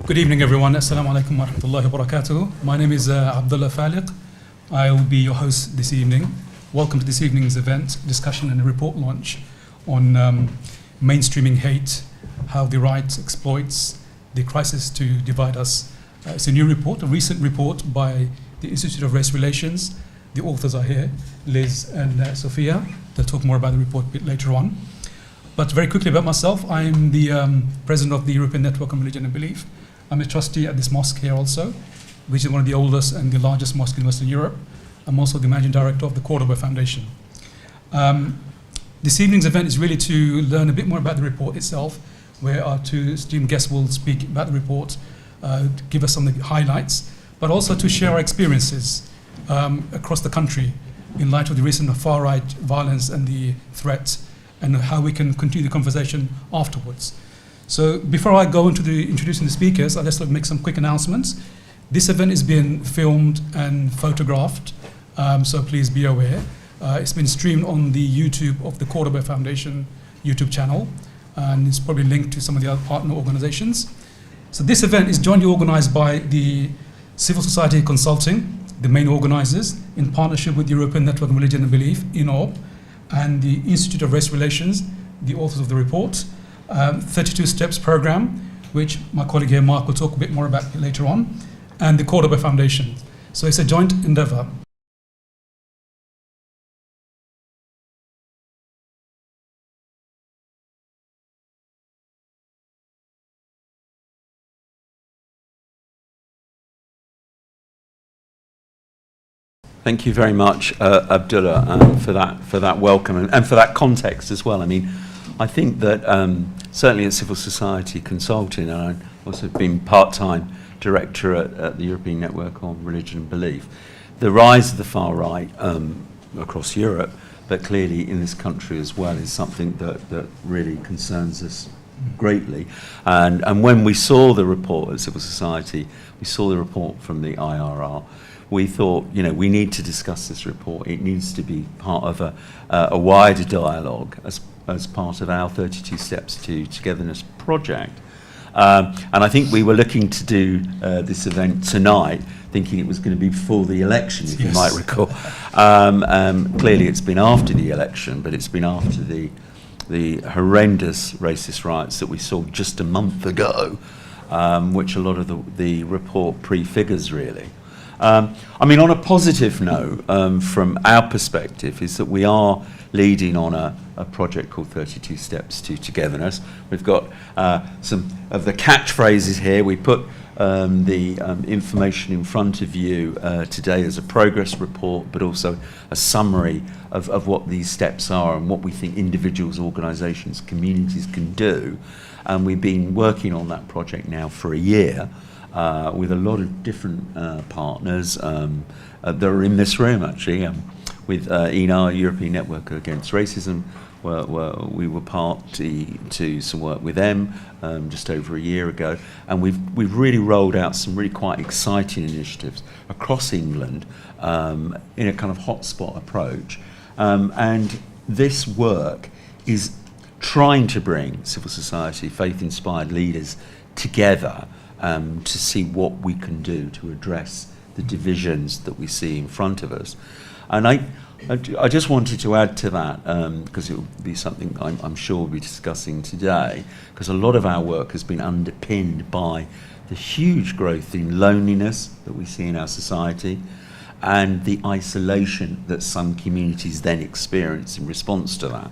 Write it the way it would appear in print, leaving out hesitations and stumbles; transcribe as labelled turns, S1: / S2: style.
S1: Good evening, everyone. Assalamu alaikum wa rahmatullahi wa barakatuh. My name is Abdullah Faliq. I will be your host this evening. Welcome to this evening's event, discussion and a report launch on mainstreaming hate, how the right exploits the crisis to divide us. It's a new report, a recent report by the Institute of Race Relations. The authors are here, Liz and Sophia. They'll talk more about the report a bit later on. But very quickly about myself, I'm the president of the European Network on Religion and Belief. I'm a trustee at this mosque here also, which is one of the oldest and the largest mosques in Western Europe. I'm also the managing director of the Cordoba Foundation. This evening's event is really to learn a bit more about the report itself, where our two esteemed guests will speak about the report, give us some of the highlights, but also to share our experiences across the country in light of the recent far-right violence and the threats, and how we can continue the conversation afterwards. So before I go into introducing the speakers, I'll just make some quick announcements. This event is being filmed and photographed, so please be aware. It's been streamed on the YouTube of the Cordoba Foundation YouTube channel, and it's probably linked to some of the other partner organizations. So this event is jointly organized by the Civil Society Consulting, the main organizers, in partnership with the European Network on Religion and Belief, INOB, and the Institute of Race Relations, the authors of the report, 32 Steps program, which my colleague here, Mark, will talk a bit more about later on, and the Cordoba Foundation. So it's a joint endeavor.
S2: Thank you very much, Abdullah, for that welcome and for that context as well. I mean, I think that certainly at Civil Society Consulting, and I've also been part-time director at the European Network on Religion and Belief, the rise of the far right across Europe, but clearly in this country as well, is something that really concerns us greatly. And when we saw the report at Civil Society, we saw the report from the IRR, we thought, you know, we need to discuss this report. It needs to be part of a wider dialogue as part of our 32 Steps to Togetherness project. And I think we were looking to do this event tonight, thinking it was going to be before the election, if you might recall. Clearly it's been after the election, but it's been after the horrendous racist riots that we saw just a month ago, which a lot of the report prefigures, really. I mean, on a positive note, from our perspective, is that we are leading on a project called 32 Steps to Togetherness. We've got some of the catchphrases here. We put the information in front of you today as a progress report, but also a summary of what these steps are and what we think individuals, organisations, communities can do. And we've been working on that project now for a year. With a lot of different partners that are in this room, actually. With ENA, European Network Against Racism, we were party to some work with them just over a year ago, and we've really rolled out some really quite exciting initiatives across England in a kind of hotspot approach. And this work is trying to bring civil society, faith-inspired leaders together to see what we can do to address the divisions that we see in front of us. And I just wanted to add to that, because it will be something I'm sure we'll be discussing today, because a lot of our work has been underpinned by the huge growth in loneliness that we see in our society and the isolation that some communities then experience in response to that.